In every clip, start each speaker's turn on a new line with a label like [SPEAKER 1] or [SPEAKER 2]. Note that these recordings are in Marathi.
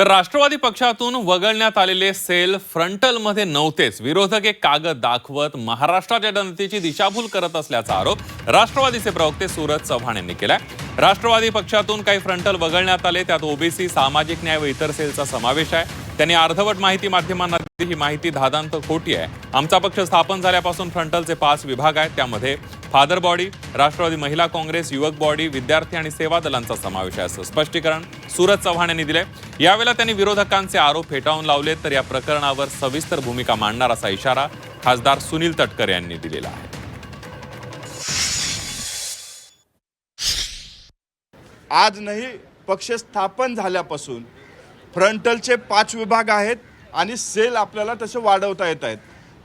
[SPEAKER 1] तर राष्ट्रवादी पक्षातून वगळण्यात आलेले सेल फ्रंटलमध्ये नव्हतेच. विरोधक एक कागद दाखवत महाराष्ट्राच्या जनतेची दिशाभूल करत असल्याचा आरोप राष्ट्रवादीचे प्रवक्ते सूरज चव्हाण यांनी केलाय. राष्ट्रवादी पक्षातून काही फ्रंटल वगळण्यात आले, त्यात ओबीसी, सामाजिक न्याय व इतर सेलचा समावेश आहे. त्यांनी अर्धवट माहिती माध्यमांना दिली. ही माहिती धादांत खोटी आहे. आमचा पक्ष स्थापन झाल्यापासून फ्रंटलचे 5 विभाग आहेत. त्यामध्ये फादर बॉडी, राष्ट्रवादी महिला काँग्रेस, युवक बॉडी, विद्यार्थी आणि सेवा दलांचा समावेश आहे, असं स्पष्टीकरण सूरज चव्हाण यांनी दिले. यावेळेला त्यांनी विरोधकांचे आरोप फेटाळून लावले, तर या प्रकरणावर सविस्तर भूमिका मांडणार असा इशारा खासदार सुनील तटकरे यांनी दिलेला आहे.
[SPEAKER 2] आज नाही, पक्ष स्थापन झाल्यापासून फ्रंटलचे 5 विभाग आहेत आणि सेल आपल्याला तसे वाढवता येत आहेत.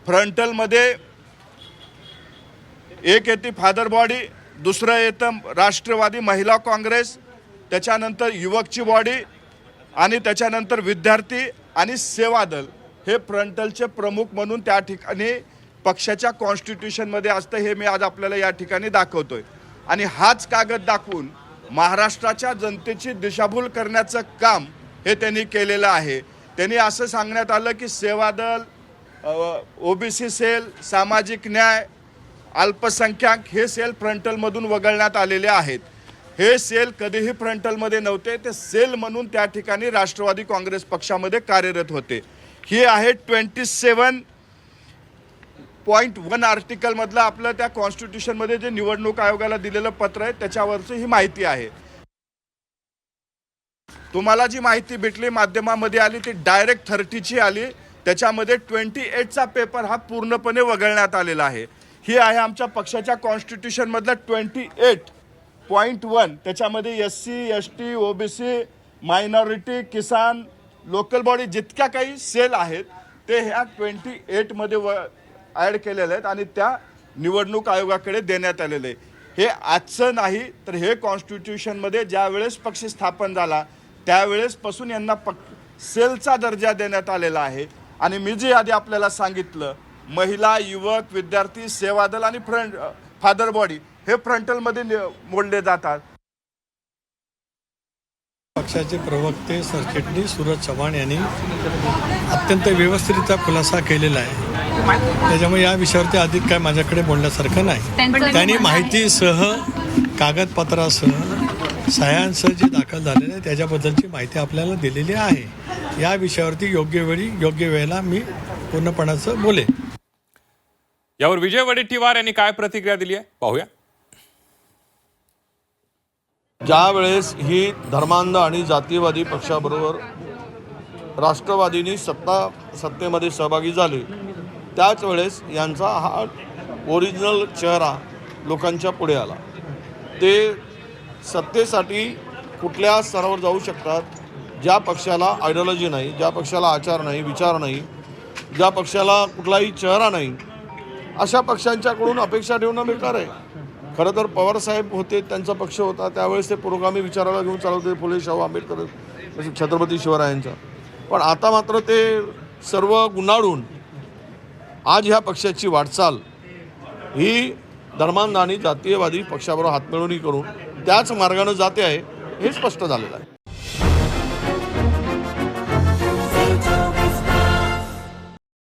[SPEAKER 2] फ्रंटलमध्ये एक येते फादर बॉडी, दुसरं येतं राष्ट्रवादी महिला काँग्रेस, त्याच्यानंतर युवकची बॉडी आणि त्याच्यानंतर विद्यार्थी आणि सेवा दल हे फ्रंटलचे प्रमुख म्हणून त्या ठिकाणी पक्षाच्या कॉन्स्टिट्यूशनमध्ये असतं. हे मी आज आपल्याला या ठिकाणी दाखवतोय. आणि हाच कागद दाखवून महाराष्ट्राच्या जनतेची दिशाभूल करण्याचं काम हे त्यांनी केलेलं आहे. त्यांनी असं सांगण्यात आलं की सेवा दल, ओबीसी सेल, सामाजिक न्याय, अल्पसंख्याक हे सेल फ्रंटलमधून वगळण्यात आलेले आहेत. हे सेल कधीही फ्रंटलमध्ये नव्हते. ते सेल म्हणून त्या ठिकाणी राष्ट्रवादी काँग्रेस पक्षामध्ये कार्यरत होते. ही आहे 27.1 आर्टिकलमधलं आपलं त्या कॉन्स्टिट्यूशनमध्ये जे निवडणूक आयोगाला दिलेलं पत्र आहे त्याच्यावरची ही माहिती आहे. तुम्हाला जी माहिती भेटली माध्यमामध्ये आली ती डायरेक्ट 30ची आली. त्याच्यामध्ये 28चा पेपर हा पूर्णपणे वगळण्यात आलेला आहे. ही आहे आमच्या पक्षाच्या कॉन्स्टिट्यूशनमधलं 28.1. त्याच्यामध्ये SC, ST, ओबीसी, मायनॉरिटी, किसान, लोकल बॉडी जितक्या काही सेल आहेत ते ह्या 28मध्ये ॲड केलेले आहेत आणि त्या निवडणूक आयोगाकडे देण्यात आलेले आहे. हे आजचं नाही, तर हे कॉन्स्टिट्यूशनमध्ये ज्या वेळेस पक्ष स्थापन झाला त्यावेळेसपासून यांना सेलचा दर्जा देण्यात आलेला आहे. आणि मी जे आधी आपल्याला सांगितलं, महिला, युवक, विद्यार्थी, सेवा दल आणि फादर बॉडी हे फ्रंटलमध्ये मोडले जातात.
[SPEAKER 3] पक्षाचे प्रवक्ते सरचिटणीस सूरज चव्हाण यांनी अत्यंत व्यवस्थितरित्या खुलासा केलेला आहे. त्याच्यामुळे या विषयावरती अधिक काय माझ्याकडे बोलण्यासारखं नाही. त्यांनी माहितीसह, कागदपत्रासह, सह्यांसह जे दाखल झालेलं आहे त्याच्याबद्दलची माहिती आपल्याला दिलेली आहे. या विषयावरती योग्य वेळी योग्य वेळेला मी पूर्णपणाचं बोलेन.
[SPEAKER 1] यावर विजय वडेट्टीवार यांनी काय प्रतिक्रिया दिली आहे पाहूया.
[SPEAKER 4] ज्या वेळेस ही धर्मांध आणि जातीयवादी पक्षाबरोबर राष्ट्रवादीनी सत्तेमध्ये सहभागी झाले त्याच वेळेस यांचा हा ओरिजिनल चेहरा लोकांच्या पुढे आला. ते सत्तेसाठी कुठल्या स्तरावर जाऊ शकतात. ज्या पक्षाला आयडिओलॉजी नाही, ज्या पक्षाला आचार नाही, विचार नाही, ज्या पक्षाला कुठलाही चेहरा नाही, अशा पक्षांच्याकडून अपेक्षा ठेवणं बेकार आहे. खरं तर पवारसाहेब होते, त्यांचा पक्ष होता, त्यावेळेस ते पुरोगामी विचाराला घेऊन चालवते, फुले, शाहू आंबेडकर, छत्रपती शिवरायांचा. पण आता मात्र ते सर्व गुंडाळून आज ह्या पक्षाची वाटचाल ही धर्मांध आणि जातीयवादी पक्षाबरोबर हातमिळवणी करून त्याच मार्गाने जाते आहे, हे स्पष्ट झालेलं आहे.